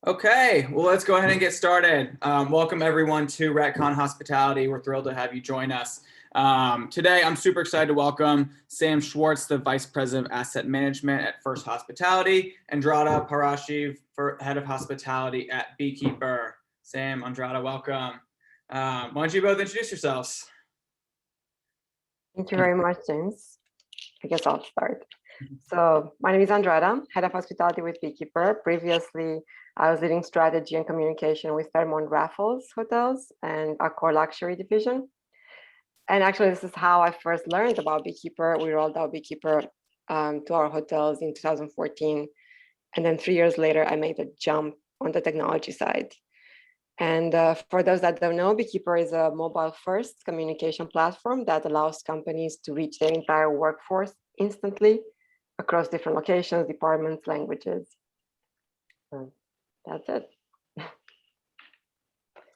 Okay, well, let's go ahead and get started. Welcome everyone to RETCON Hospitality. We're thrilled to have you join us. Today, I'm super excited to welcome Sam Schwartz, the Vice President of Asset Management at First Hospitality, Andrada Paraschiv, Head of Hospitality at Beekeeper. Sam, Andrada, welcome. Why don't you both introduce yourselves? Thank you very much, James. I guess I'll start. So my name is Andrada, Head of Hospitality with Beekeeper. Previously, I was leading strategy and communication with Fairmont Raffles Hotels and our core luxury division. And actually, this is how I first learned about Beekeeper. We rolled out Beekeeper to our hotels in 2014. And then 3 years later, I made a jump on the technology side. And for those that don't know, Beekeeper is a mobile-first communication platform that allows companies to reach their entire workforce instantly across different locations, departments, languages. That's it.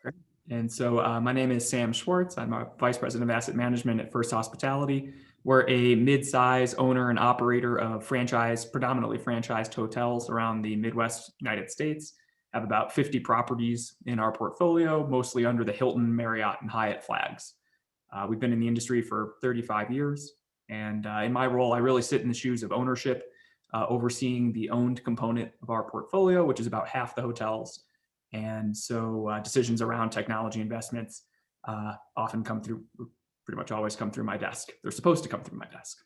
Great. And so my name is Sam Schwartz. I'm a Vice President of Asset Management at First Hospitality. We're a mid-size owner and operator of predominantly franchised hotels around the Midwest United States. Have about 50 properties in our portfolio, mostly under the Hilton, Marriott, and Hyatt flags. We've been in the industry for 35 years. And in my role, I really sit in the shoes of ownership, overseeing the owned component of our portfolio, which is about half the hotels. And so decisions around technology investments often pretty much always come through my desk. They're supposed to come through my desk.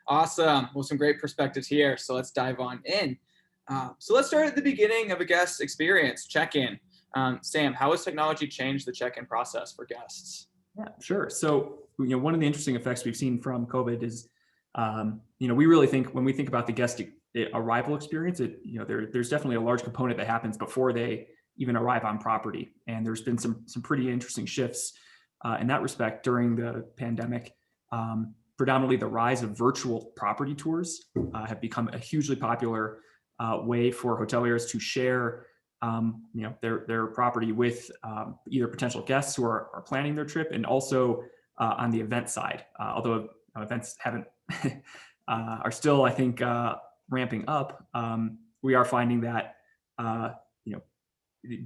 Awesome. Well, some great perspectives here. So let's dive on in. So let's start at the beginning of a guest experience, check-in. Sam, how has technology changed the check-in process for guests? Yeah, sure. So, one of the interesting effects we've seen from COVID is, we really think when we think about the guest arrival experience, there's definitely a large component that happens before they even arrive on property. And there's been some pretty interesting shifts in that respect during the pandemic. Predominantly the rise of virtual property tours have become a hugely popular way for hoteliers to share their property with either potential guests who are planning their trip, and also on the event side. Although events are still, I think, ramping up, we are finding that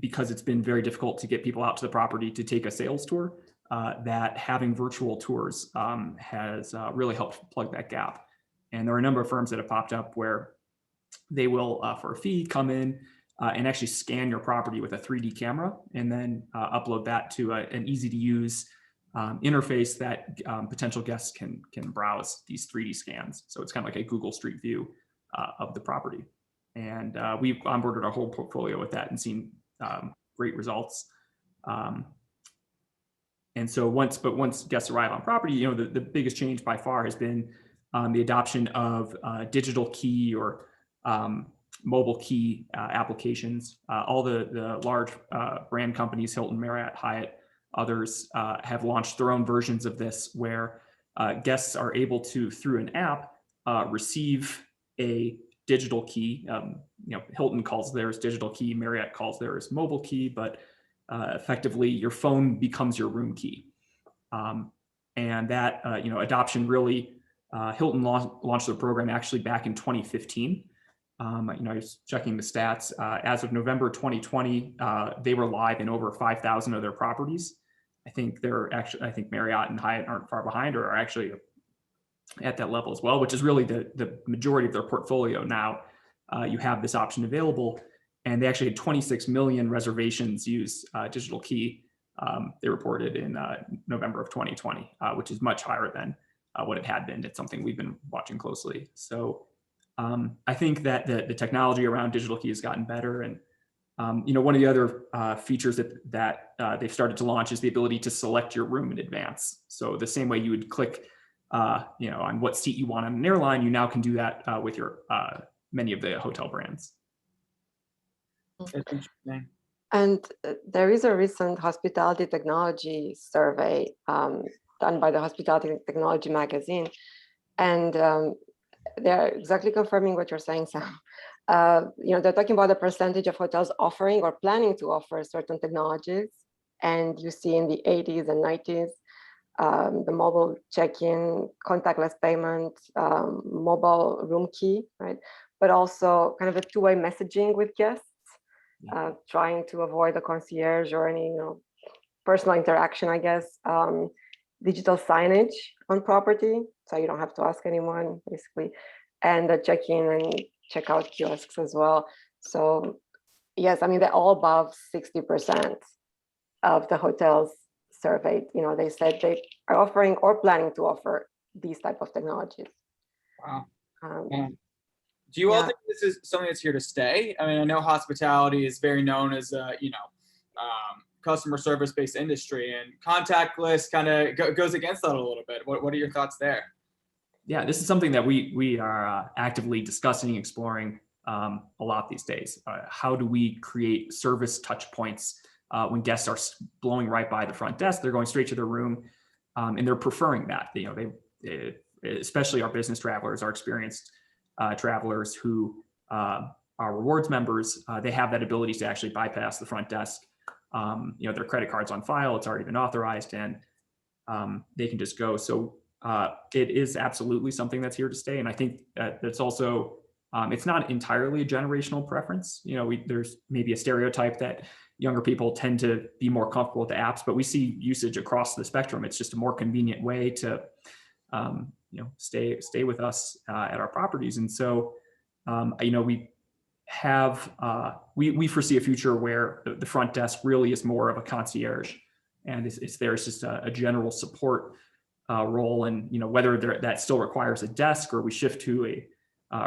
because it's been very difficult to get people out to the property to take a sales tour, that having virtual tours has really helped plug that gap. And there are a number of firms that have popped up where they will, for a fee, come in and actually scan your property with a 3D camera, and then upload that to an easy-to-use interface that potential guests can browse these 3D scans. So it's kind of like a Google Street View of the property. And we've onboarded our whole portfolio with that and seen great results. And so once guests arrive on property, the biggest change by far has been the adoption of digital key or mobile key applications. All the large brand companies, Hilton, Marriott, Hyatt, others have launched their own versions of this, where guests are able to, through an app, receive a digital key. Hilton calls theirs digital key, Marriott calls theirs mobile key, but effectively your phone becomes your room key. And that adoption really, Hilton launched the program actually back in 2015. I was checking the stats. As of November 2020, they were live in over 5,000 of their properties. I think Marriott and Hyatt aren't far behind, or are actually at that level as well, which is really the majority of their portfolio now. You have this option available, and they actually had 26 million reservations use digital key. They reported in November of 2020, which is much higher than what it had been. It's something we've been watching closely. So I think that the technology around digital key has gotten better. And one of the other features that they've started to launch is the ability to select your room in advance. So the same way you would click on what seat you want on an airline, you now can do that with your many of the hotel brands. That's interesting. And there is a recent hospitality technology survey done by the Hospitality Technology magazine. And they're exactly confirming what you're saying, Sam. They're talking about the percentage of hotels offering or planning to offer certain technologies. And you see in the 80s and 90s, the mobile check-in, contactless payment, mobile room key, right? but also kind of a two-way messaging with guests, trying to avoid the concierge or any personal interaction, I guess. Digital signage on property, so you don't have to ask anyone, basically, and the check-in and check-out kiosks as well. So yes, I mean, they're all above 60% of the hotels surveyed. They said they are offering or planning to offer these type of technologies. Wow. Do you all yeah. think this is something that's here to stay? I mean, I know hospitality is very known as a, customer service based industry, and contactless kind of goes against that a little bit. What are your thoughts there? Yeah, this is something that we are actively discussing, exploring a lot these days. How do we create service touch points when guests are blowing right by the front desk? They're going straight to their room, and they're preferring that. They especially our business travelers, our experienced travelers who are rewards members, they have that ability to actually bypass the front desk. Their credit card's on file, it's already been authorized, and they can just go. So it is absolutely something that's here to stay. And I think that's also, it's not entirely a generational preference. There's maybe a stereotype that younger people tend to be more comfortable with the apps, but we see usage across the spectrum. It's just a more convenient way to stay with us at our properties. And so, we foresee a future where the front desk really is more of a concierge, and it's just a general support role. And whether that still requires a desk, or we shift to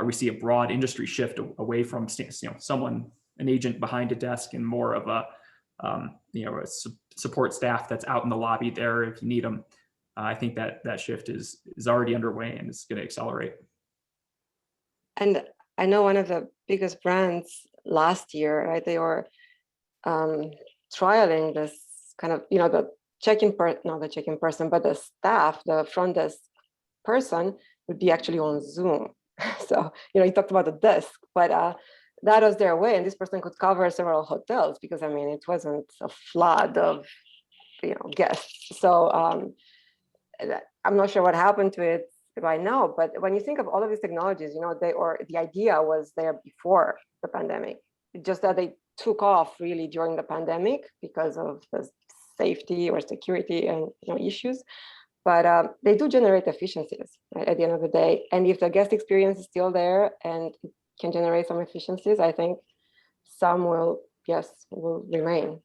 we see a broad industry shift away from an agent behind a desk, and more of a support staff that's out in the lobby there if you need them. I think that shift is already underway and is going to accelerate. And I know one of the biggest brands last year, right? They were trialing this kind of, the check-in not the check-in person, but the staff, the front desk person would be actually on Zoom. So, you talked about the desk, but that was their way. And this person could cover several hotels because, it wasn't a flood of, guests. So I'm not sure what happened to it right now, but when you think of all of these technologies, the idea was there before the pandemic, just that they took off really during the pandemic because of the safety or security and issues. But they do generate efficiencies, right, at the end of the day. And if the guest experience is still there and can generate some efficiencies, I think some will remain.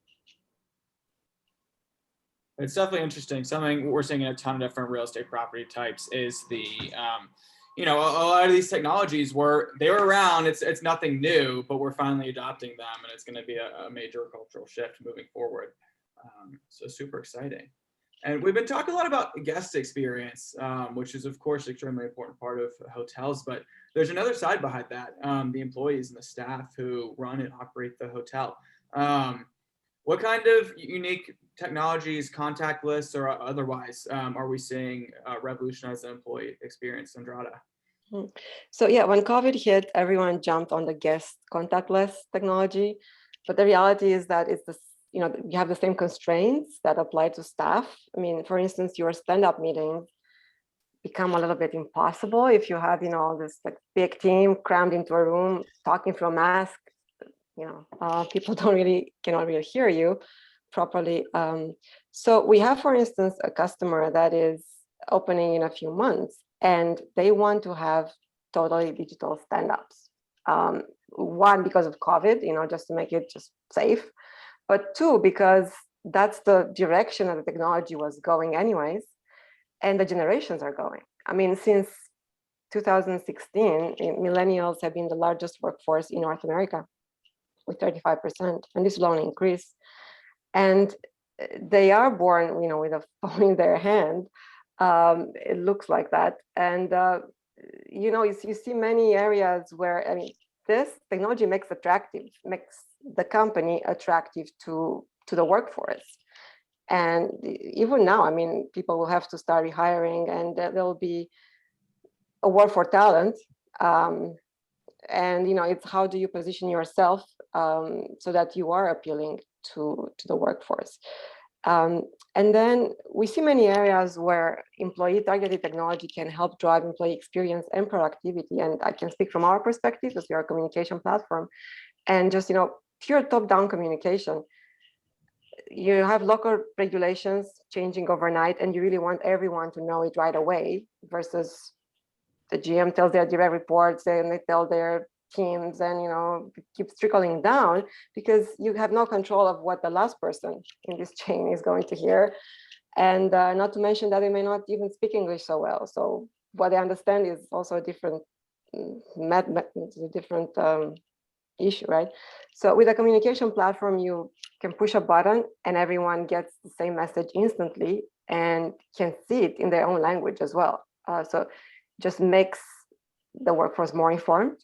It's definitely interesting. Something we're seeing in a ton of different real estate property types is the, a lot of these technologies they were around. It's nothing new, but we're finally adopting them, and it's going to be a major cultural shift moving forward. So super exciting. And we've been talking a lot about guest experience, which is of course an extremely important part of hotels, but there's another side behind that, the employees and the staff who run and operate the hotel. What kind of unique technologies, contactless or otherwise, are we seeing revolutionize the employee experience, Andrada? So yeah, when COVID hit, everyone jumped on the guest contactless technology, but the reality is that it's this, you have the same constraints that apply to staff. For instance, your stand-up meetings become a little bit impossible if you have, this big team crammed into a room talking through a mask. People cannot really hear you properly. So we have, for instance, a customer that is opening in a few months, and they want to have totally digital stand-ups. One, because of COVID, just to make it just safe, but two, because that's the direction that the technology was going anyways, and the generations are going. Since 2016, millennials have been the largest workforce in North America, with 35%, and this will only increase. And they are born, with a phone in their hand. It looks like that. And, you see many areas where, this technology makes the company attractive to the workforce. And even now, people will have to start rehiring, and there will be a war for talent. And it's how do you position yourself so that you are appealing to the workforce. And then we see many areas where employee-targeted technology can help drive employee experience and productivity. And I can speak from our perspective, as we are a communication platform, and just, pure top-down communication. You have local regulations changing overnight, and you really want everyone to know it right away, versus the GM tells their direct reports and they tell their teams, and it keeps trickling down because you have no control of what the last person in this chain is going to hear. And not to mention that they may not even speak English so well. So what they understand is also a different issue, right? So with a communication platform, you can push a button and everyone gets the same message instantly and can see it in their own language as well. So just makes the workforce more informed.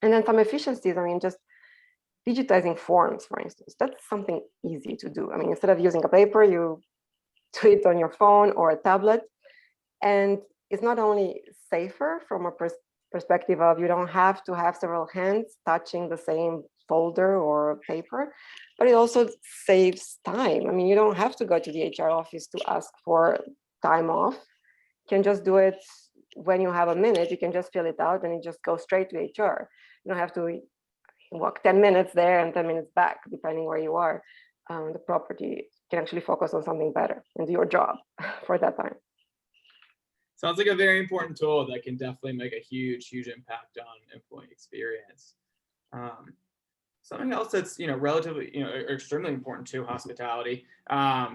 And then some efficiencies, just digitizing forms, for instance, that's something easy to do. Instead of using a paper, you do it on your phone or a tablet. And it's not only safer from a perspective of you don't have to have several hands touching the same folder or paper, but it also saves time. You don't have to go to the HR office to ask for time off. You can just do it when you have a minute. You can just fill it out and it just goes straight to HR. You don't have to walk 10 minutes there and 10 minutes back, depending where you are. The property can actually focus on something better and do your job for that time. Sounds like a very important tool that can definitely make a huge impact on employee experience. Something else that's relatively extremely important to hospitality.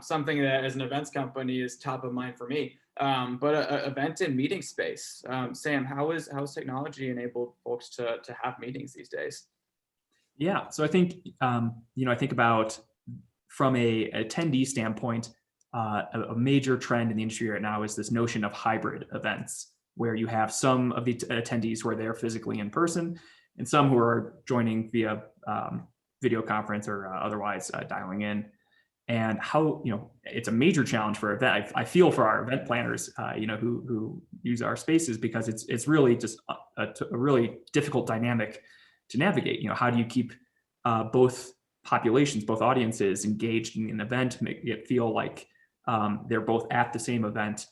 Something that as an events company is top of mind for me. But an event and meeting space. Sam, how is technology enabled folks to have meetings these days? Yeah, so I think I think about from a attendee standpoint. A major trend in the industry right now is this notion of hybrid events, where you have some of the attendees who are there physically in person and some who are joining via video conference or otherwise dialing in. And how, it's a major challenge for event. I feel for our event planners, who use our spaces, because it's really just a really difficult dynamic to navigate. How do you keep both populations, both audiences engaged in an event, make it feel like they're both at the same event.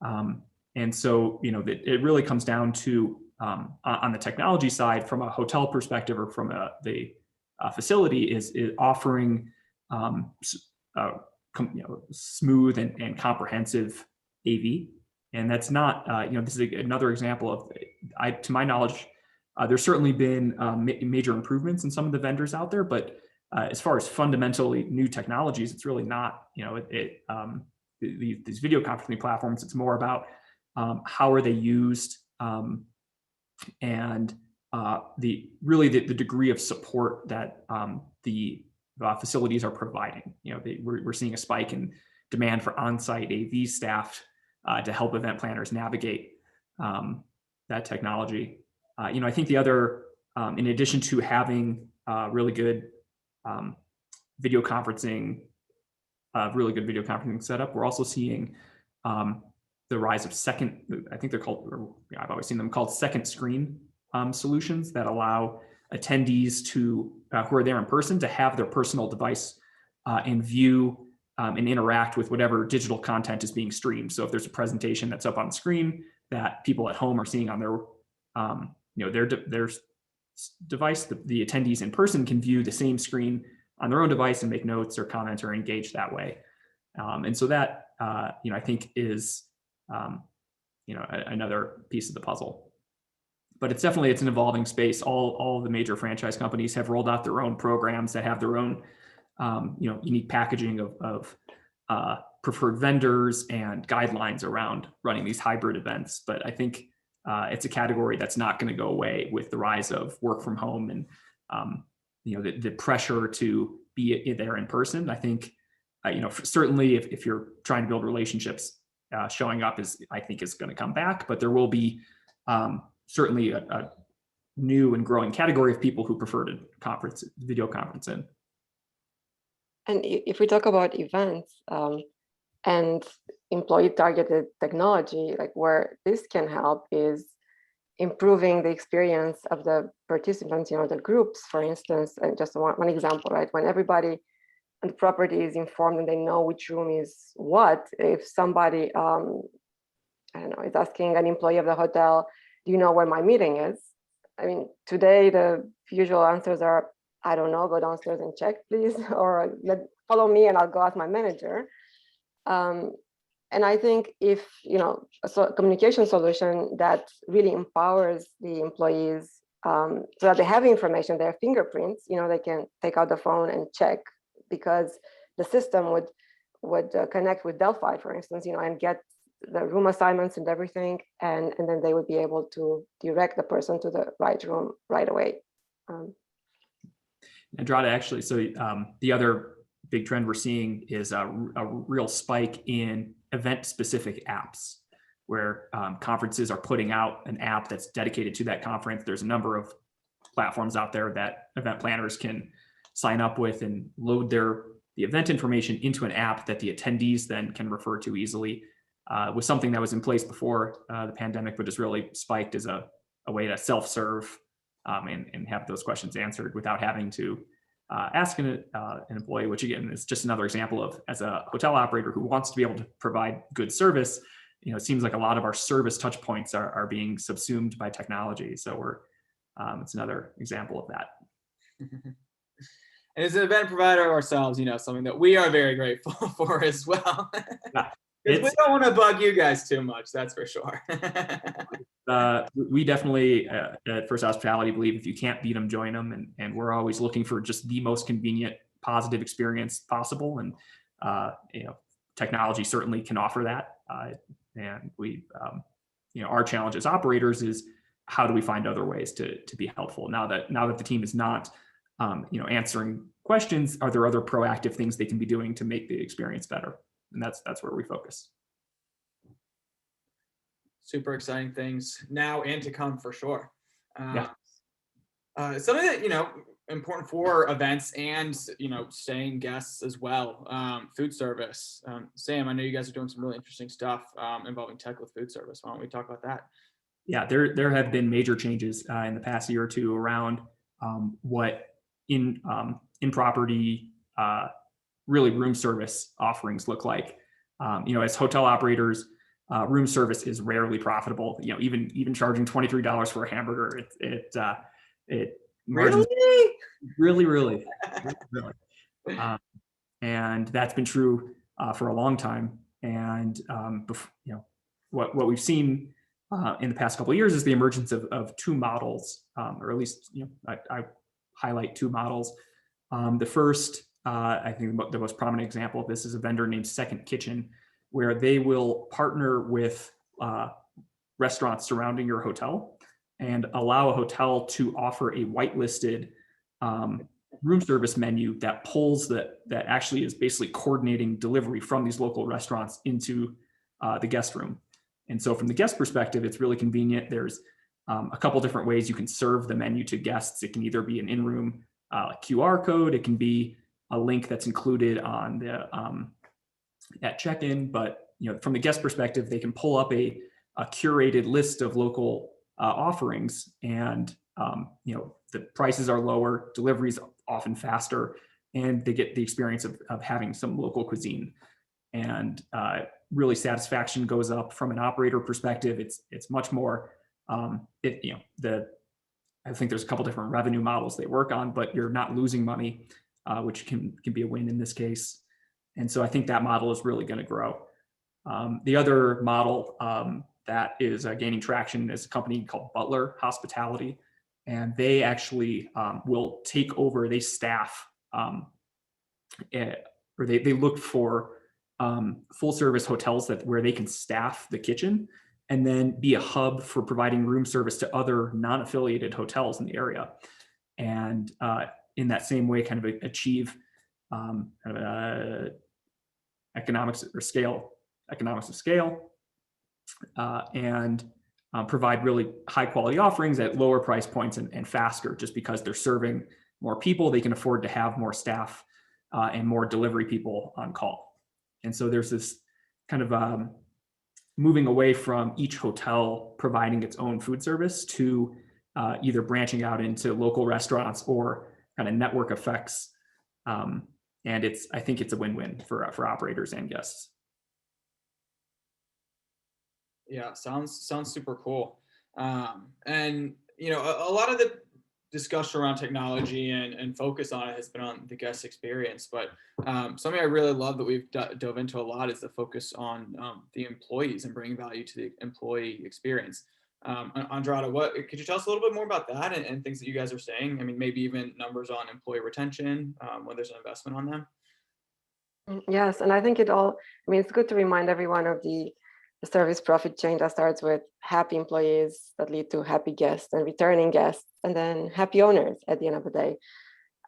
And so, it really comes down to, on the technology side, from a hotel perspective or from the facility, is offering smooth and comprehensive AV. And that's not, this is another example of, to my knowledge, there's certainly been major improvements in some of the vendors out there, but as far as fundamentally new technologies, it's really not, these video conferencing platforms, it's more about how are they used, and the degree of support that the facilities are providing. We're seeing a spike in demand for on-site AV staff to help event planners navigate that technology. I think the other, in addition to having really good video conferencing setup, we're also seeing the rise of I think they're called, I've always seen them called second screen solutions that allow attendees to, who are there in person, to have their personal device and view and interact with whatever digital content is being streamed. So if there's a presentation that's up on the screen that people at home are seeing on their device, the attendees in person can view the same screen on their own device and make notes or comment or engage that way. And so that, I think is, another piece of the puzzle. But it's an evolving space. All the major franchise companies have rolled out their own programs that have their own, unique packaging of preferred vendors and guidelines around running these hybrid events. But I think it's a category that's not going to go away with the rise of work from home and the pressure to be there in person. I think, certainly if you're trying to build relationships, showing up is going to come back, but there will be certainly a new and growing category of people who prefer to video conference in. And if we talk about events and employee targeted technology, like where this can help is improving the experience of the participants, the groups, for instance. And just one example, right? When everybody the property is informed and they know which room is what. If somebody, I don't know, is asking an employee of the hotel, do you know where my meeting is? I mean, today the usual answers are, I don't know, go downstairs and check, please, or follow me and I'll go ask my manager. And I think if, a communication solution that really empowers the employees so that they have information, their fingerprints, they can take out the phone and check, because the system would connect with Delphi, for instance, and get the room assignments and everything, and then they would be able to direct the person to the right room right away. Andrada, actually, so the other big trend we're seeing is a real spike in event-specific apps, where conferences are putting out an app that's dedicated to that conference. There's a number of platforms out there that event planners can sign up with and load the event information into an app that the attendees then can refer to easily. Was something that was in place before the pandemic, but has really spiked as a way to self-serve and have those questions answered without having to ask an employee, which again is just another example of, as a hotel operator who wants to be able to provide good service, it seems like a lot of our service touch points are being subsumed by technology. So it's another example of that. And as an event provider ourselves, something that we are very grateful for as well. Because we don't want to bug you guys too much, that's for sure. We definitely at First Hospitality believe if you can't beat them, join them, and we're always looking for just the most convenient, positive experience possible. And technology certainly can offer that. And we, our challenge as operators is how do we find other ways to be helpful? Now that the team is not, answering questions, are there other proactive things they can be doing to make the experience better? And that's where we focus. Super exciting things now and to come for sure. Yeah. Something that, important for events and, staying guests as well. Food service. Sam, I know you guys are doing some really interesting stuff involving tech with food service. Why don't we talk about that? Yeah, there have been major changes in the past year or two around what in property really room service offerings look like. As hotel operators, room service is rarely profitable. Even charging $23 for a hamburger, it margins really. And that's been true for a long time. And what we've seen in the past couple of years is the emergence of two models, or at least I highlight two models. The first, I think the most prominent example of this is a vendor named Second Kitchen, where they will partner with restaurants surrounding your hotel and allow a hotel to offer a whitelisted room service menu that pulls that actually is basically coordinating delivery from these local restaurants into the guest room. And so from the guest perspective, it's really convenient. There's a couple different ways you can serve the menu to guests. It can either be an in-room QR code. It can be a link that's included on the at check-in. But from the guest perspective, they can pull up a curated list of local offerings, and the prices are lower, deliveries often faster, and they get the experience of having some local cuisine. And really satisfaction goes up from an operator perspective. It's much more. I think there's a couple different revenue models they work on, but you're not losing money, which can be a win in this case. And so I think that model is really going to grow. The other model that is gaining traction is a company called Butler Hospitality, and they actually will take over. They staff, or they look for full service hotels where they can staff the kitchen and then be a hub for providing room service to other non-affiliated hotels in the area. And in that same way, kind of achieve economics of scale, and provide really high quality offerings at lower price points and faster, just because they're serving more people. They can afford to have more staff and more delivery people on call. And so there's this kind of moving away from each hotel providing its own food service to either branching out into local restaurants or kind of network effects And I think it's a win-win for operators and guests. Yeah, sounds super cool. And a lot of the discussion around technology and focus on it has been on the guest experience, but something I really love that we've dove into a lot is the focus on the employees and bringing value to the employee experience. Andrada, could you tell us a little bit more about that and things that you guys are saying? I mean, maybe even numbers on employee retention when there's an investment on them. Yes, and I think it's good to remind everyone of the service profit chain that starts with happy employees that lead to happy guests and returning guests, and then happy owners at the end of the day.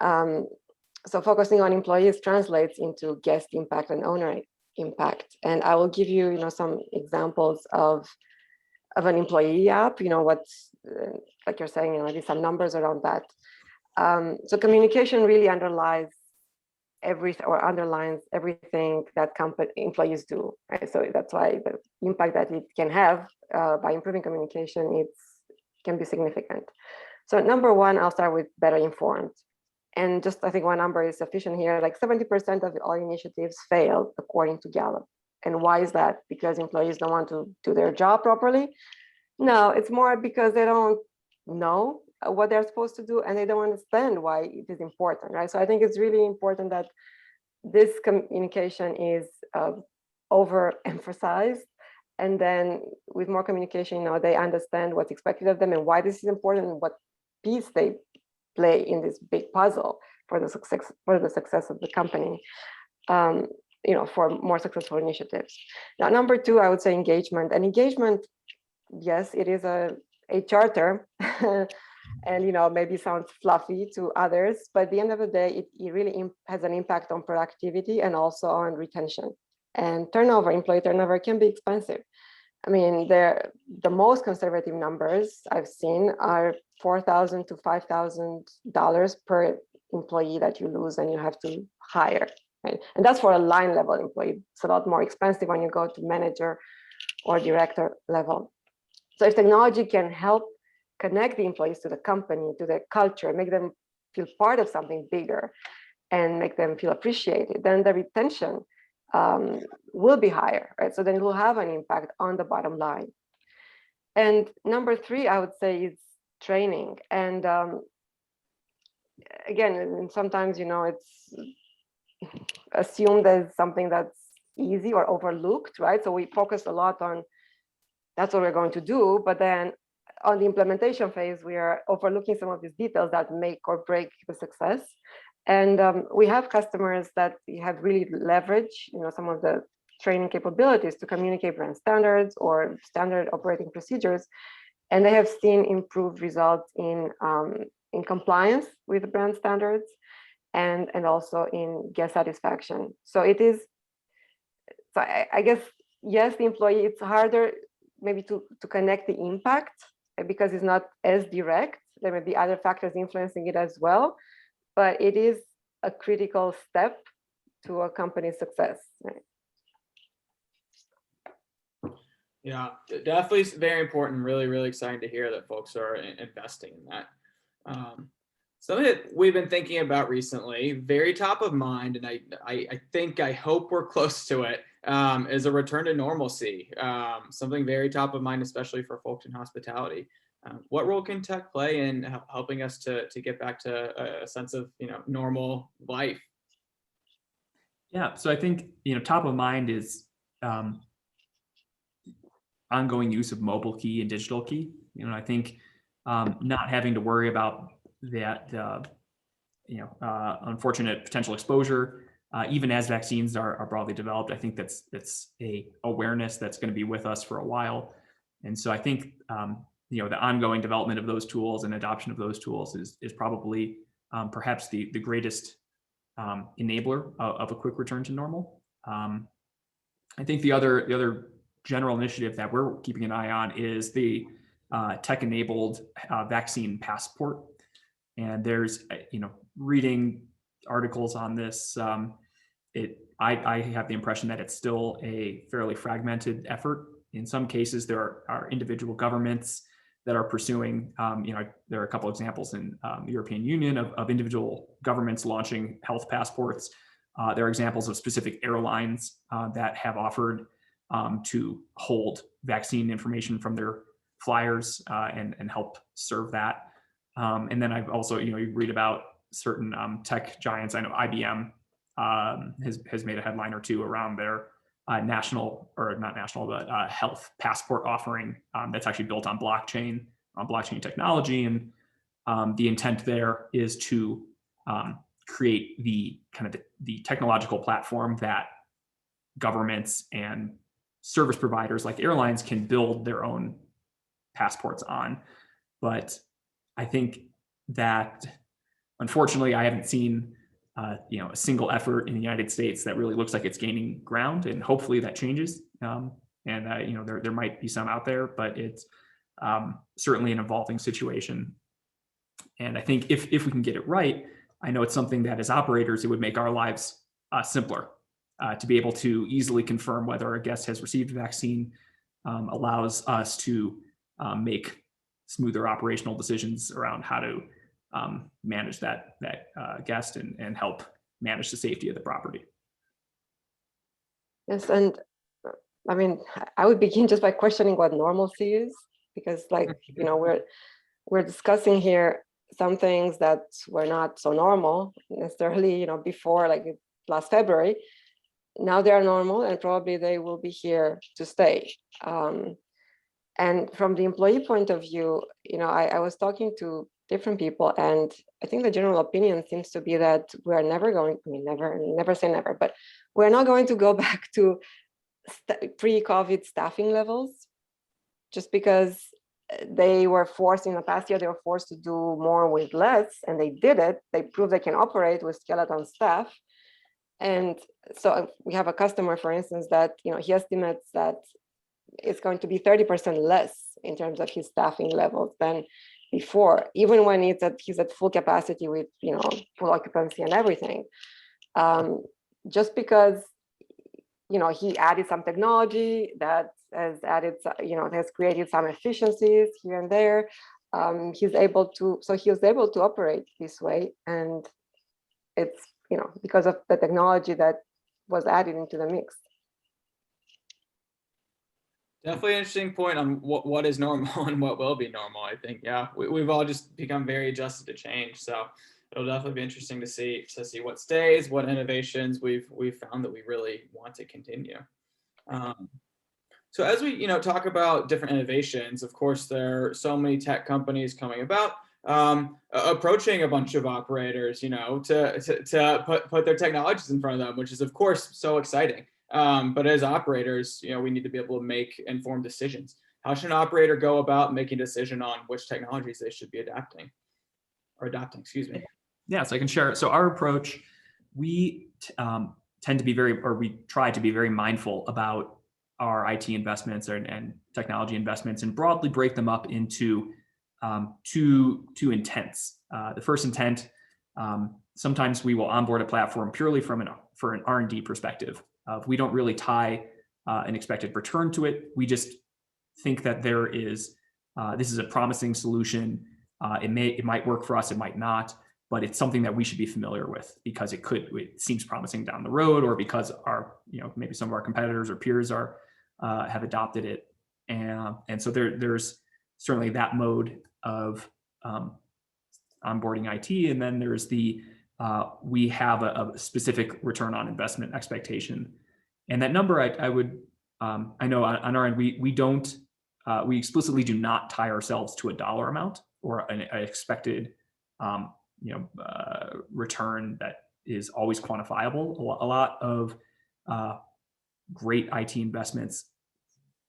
So focusing on employees translates into guest impact and owner impact. And I will give you, some examples of an employee app. What's like you're saying, maybe some numbers around that. So communication really underlines everything that employees do, right? So that's why the impact that it can have by improving communication can be significant. So number one, I'll start with better informed. And just I think one number is sufficient here, like 70% of all initiatives failed according to Gallup. And why is that? Because employees don't want to do their job properly? No, it's more because they don't know what they're supposed to do and they don't understand why it is important, right? So I think it's really important that this communication is overemphasized, and then with more communication, they understand what's expected of them and why this is important and what piece they play in this big puzzle for the success of the company. For more successful initiatives. Now, number two, I would say engagement. And engagement, yes, it is a charter, and maybe sounds fluffy to others, but at the end of the day, it really has an impact on productivity and also on retention. And employee turnover can be expensive. I mean, the most conservative numbers I've seen are $4,000 to $5,000 per employee that you lose and you have to hire. Right? And that's for a line level employee. It's a lot more expensive when you go to manager or director level. So if technology can help connect the employees to the company, to their culture, make them feel part of something bigger and make them feel appreciated, then the retention will be higher, right? So then it will have an impact on the bottom line. And number three, I would say, is training. And again, sometimes, it's assumed as something that's easy or overlooked, right? So we focus a lot on that's what we're going to do, but then on the implementation phase, we are overlooking some of these details that make or break the success. And we have customers that have really leveraged, some of the training capabilities to communicate brand standards or standard operating procedures, and they have seen improved results in compliance with the brand standards and also in guest satisfaction. So it is. So I guess yes, the employee, it's harder maybe to connect the impact because it's not as direct. There may be other factors influencing it as well, but it is a critical step to a company's success. Right? Yeah, definitely very important. Really, really exciting to hear that folks are investing in that. Something that we've been thinking about recently, very top of mind, and I hope we're close to it, is a return to normalcy. Something very top of mind, especially for folks in hospitality. What role can tech play in helping us to get back to a sense of normal life? Yeah, so I think top of mind is ongoing use of mobile key and digital key. I think not having to worry about that unfortunate potential exposure, even as vaccines are broadly developed. I think that's a awareness that's going to be with us for a while. And so I think the ongoing development of those tools and adoption of those tools is probably perhaps the greatest enabler of a quick return to normal. I think the other general initiative that we're keeping an eye on is the tech-enabled vaccine passport. And there's, reading articles on this, I have the impression that it's still a fairly fragmented effort. In some cases, there are individual governments that are pursuing, there are a couple examples in the European Union of individual governments launching health passports. There are examples of specific airlines that have offered to hold vaccine information from their flyers and help serve that. And then I've also, you read about certain tech giants. I know IBM has made a headline or two around their national, or not national, but health passport offering that's actually built on blockchain technology. And the intent there is to create the kind of the technological platform that governments and service providers like airlines can build their own passports on. But I think that, unfortunately, I haven't seen a single effort in the United States that really looks like it's gaining ground, and hopefully that changes. There might be some out there, but it's certainly an evolving situation. And I think if we can get it right, I know it's something that as operators, it would make our lives simpler. To be able to easily confirm whether a guest has received a vaccine allows us to make smoother operational decisions around how to manage that guest and help manage the safety of the property. Yes, and I mean, I would begin just by questioning what normalcy is, because we're discussing here some things that were not so normal necessarily, before, like last February. Now they are normal, and probably they will be here to stay. And from the employee point of view, I was talking to different people, and I think the general opinion seems to be that we're never going, never say never, but we're not going to go back to pre-COVID staffing levels, just because they were forced in the past year, they were forced to do more with less, and they did it. They proved they can operate with skeleton staff. And so we have a customer, for instance, that he estimates that it's going to be 30% less in terms of his staffing levels than before, even when he's at full capacity with full occupancy and everything. Just because he added some technology that has added, has created some efficiencies here and there. He was able to operate this way, and it's because of the technology that was added into the mix. Definitely an interesting point on what is normal and what will be normal. I think, yeah, we've all just become very adjusted to change. So it'll definitely be interesting to see what stays, what innovations we've found that we really want to continue. So as we talk about different innovations, of course, there are so many tech companies coming about, approaching a bunch of operators, to put their technologies in front of them, which is of course so exciting. But as operators, we need to be able to make informed decisions. How should an operator go about making a decision on which technologies they should be adopting? Excuse me. Yeah, so I can share. So our approach, we tend to be we try to be very mindful about our IT investments and technology investments, and broadly break them up into two intents. The first intent, sometimes we will onboard a platform purely for an R&D perspective. We don't really tie an expected return to it. We just think that this is a promising solution. It might work for us, it might not, but it's something that we should be familiar with because it seems promising down the road, or because maybe some of our competitors or peers have adopted it. And so there's certainly that mode of onboarding IT. And then there's we have a specific return on investment expectation. And that number I know on our end, we explicitly do not tie ourselves to a dollar amount or an expected return that is always quantifiable. A lot of great IT investments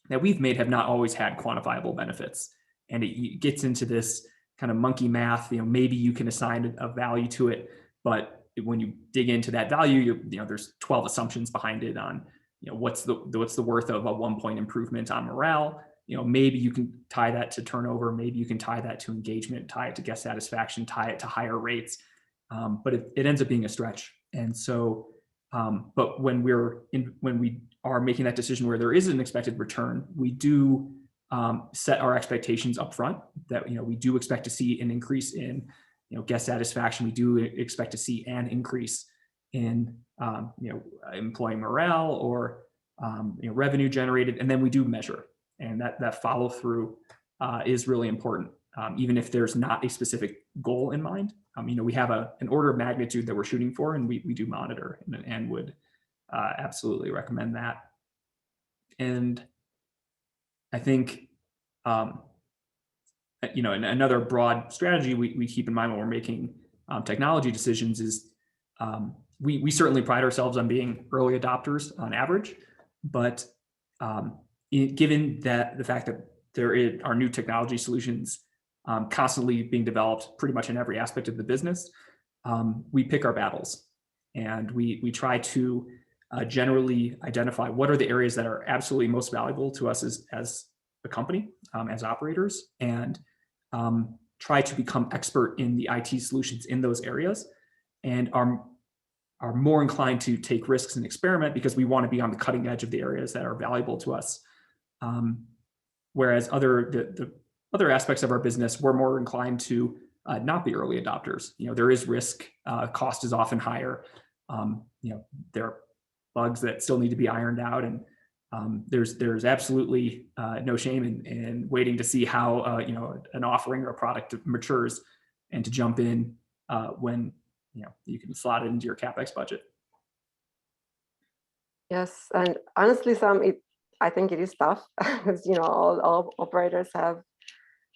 that we've made have not always had quantifiable benefits. And it gets into this kind of monkey math. Maybe you can assign a value to it, but when you dig into that value, there's 12 assumptions behind it on what's the worth of a 1-point improvement on morale. Maybe you can tie that to turnover. Maybe you can tie that to engagement, tie it to guest satisfaction, tie it to higher rates. But it ends up being a stretch. And so, but when we are making that decision where there is an expected return, we do set our expectations up front that we do expect to see an increase in guest satisfaction. We do expect to see an increase in employee morale or revenue generated, and then we do measure, and that follow through is really important, even if there's not a specific goal in mind. We have an order of magnitude that we're shooting for, and we do monitor and would absolutely recommend that. And I think another broad strategy we keep in mind when we're making technology decisions is we certainly pride ourselves on being early adopters on average, but given that the fact that there are new technology solutions constantly being developed pretty much in every aspect of the business, we pick our battles, and we try to generally identify what are the areas that are absolutely most valuable to us as a company, as operators, and try to become expert in the IT solutions in those areas, and are more inclined to take risks and experiment because we want to be on the cutting edge of the areas that are valuable to us. Whereas the other aspects of our business, we're more inclined to not be early adopters. There is risk, cost is often higher. There are bugs that still need to be ironed out, and there's absolutely no shame in waiting to see how an offering or a product matures, and to jump in when you can slot it into your CapEx budget. Yes, and honestly, I think it is tough because all operators have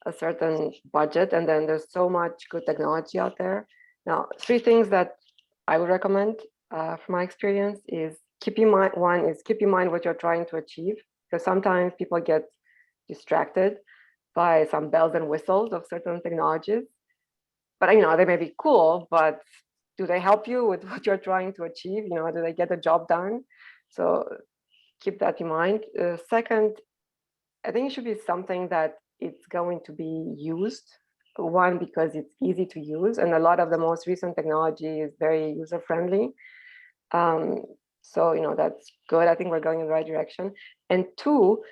a certain budget, and then there's so much good technology out there. Now, 3 things that I would recommend from my experience is keep in mind what you're trying to achieve, because sometimes people get distracted by some bells and whistles of certain technologies. But they may be cool, but do they help you with what you're trying to achieve? Do they get the job done? So keep that in mind. Second, I think it should be something that it's going to be used. One, because it's easy to use, and a lot of the most recent technology is very user-friendly. So that's good. I think we're going in the right direction. And 2,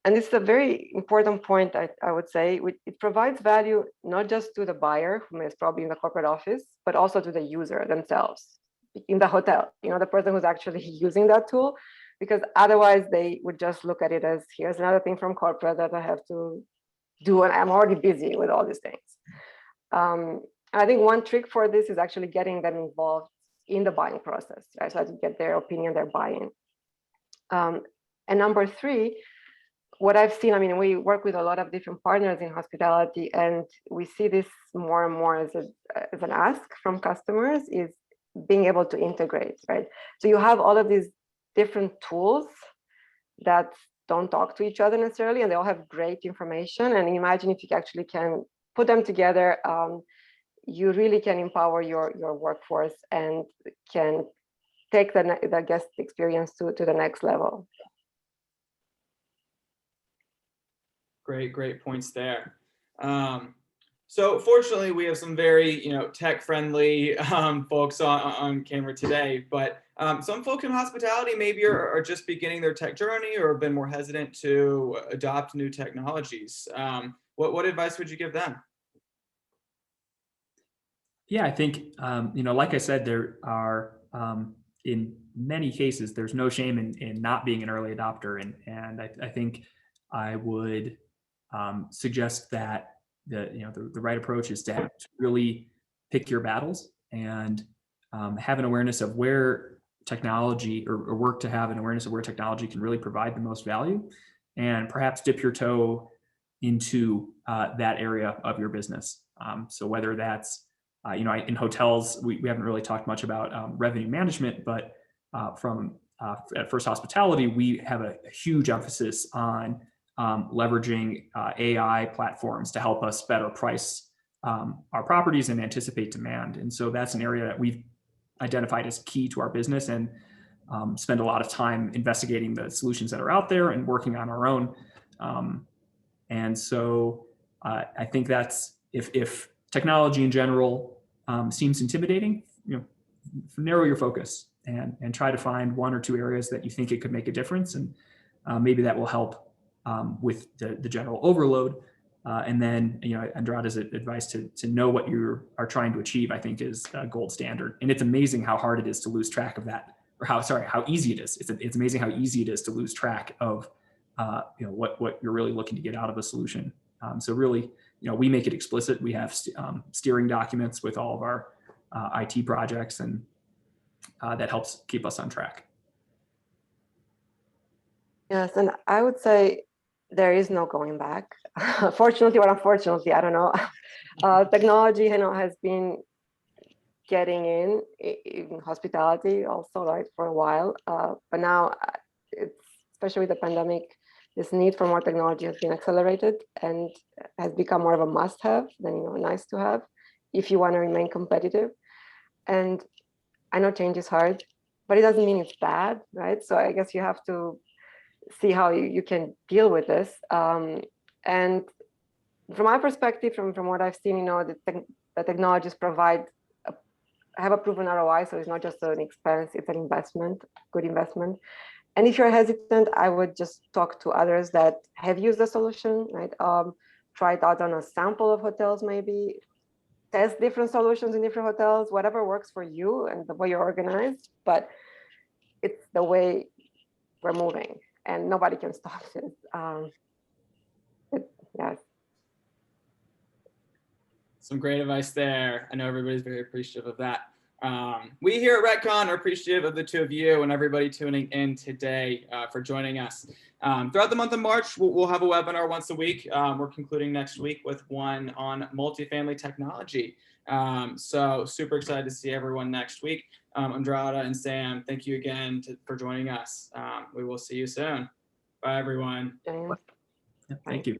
and this is a very important point, I would say, it provides value not just to the buyer, who is probably in the corporate office, but also to the user themselves in the hotel, the person who's actually using that tool, because otherwise they would just look at it as, here's another thing from corporate that I have to do, and I'm already busy with all these things. I think one trick for this is actually getting them involved in the buying process, right? So to get their opinion, their buy-in. And number 3, what I've seen, we work with a lot of different partners in hospitality, and we see this more and more as an ask from customers, is being able to integrate, right? So you have all of these different tools that don't talk to each other necessarily, and they all have great information. And imagine if you actually can put them together, you really can empower your workforce and can take the guest experience to the next level. Great points there. So fortunately, we have some very tech-friendly folks on camera today, but some folks in hospitality maybe are just beginning their tech journey or have been more hesitant to adopt new technologies. What advice would you give them? Yeah, I think like I said, there are in many cases there's no shame in not being an early adopter, and I think I would suggest that the right approach is to really pick your battles and have an awareness of where technology or work to have an awareness of where technology can really provide the most value, and perhaps dip your toe into that area of your business. So whether that's in hotels, we haven't really talked much about revenue management, but at First Hospitality, we have a huge emphasis on leveraging AI platforms to help us better price our properties and anticipate demand. And so that's an area that we've identified as key to our business, and spend a lot of time investigating the solutions that are out there and working on our own. And so I think that's, if technology in general seems intimidating, narrow your focus and try to find 1 or 2 areas that you think it could make a difference. And maybe that will help with the general overload. And then, Andrada's advice to know what you are trying to achieve, I think, is gold standard. And it's amazing how hard it is to lose track of that, or how easy it is. It's amazing how easy it is to lose track of, what you're really looking to get out of a solution. So really, we make it explicit. We have steering documents with all of our IT projects, and that helps keep us on track. Yes, and I would say there is no going back. Fortunately or unfortunately, I don't know. Technology, has been getting in hospitality also, right, for a while. But now, especially with the pandemic, this need for more technology has been accelerated and has become more of a must-have than a nice to have if you want to remain competitive. And I know change is hard, but it doesn't mean it's bad, right? So I guess you have to see how you can deal with this. And from my perspective, from what I've seen, the technologies have a proven ROI, so it's not just an expense, it's an investment, good investment. And if you're hesitant, I would just talk to others that have used the solution, right? Try it out on a sample of hotels, maybe test different solutions in different hotels, whatever works for you and the way you're organized, but it's the way we're moving and nobody can stop this. Yeah. Some great advice there. I know everybody's very appreciative of that. We here at RETCON are appreciative of the two of you and everybody tuning in today for joining us. Throughout the month of March, we'll have a webinar once a week. We're concluding next week with one on multifamily technology. So super excited to see everyone next week. Andrada and Sam, thank you again for joining us. We will see you soon. Bye, everyone. Thank you.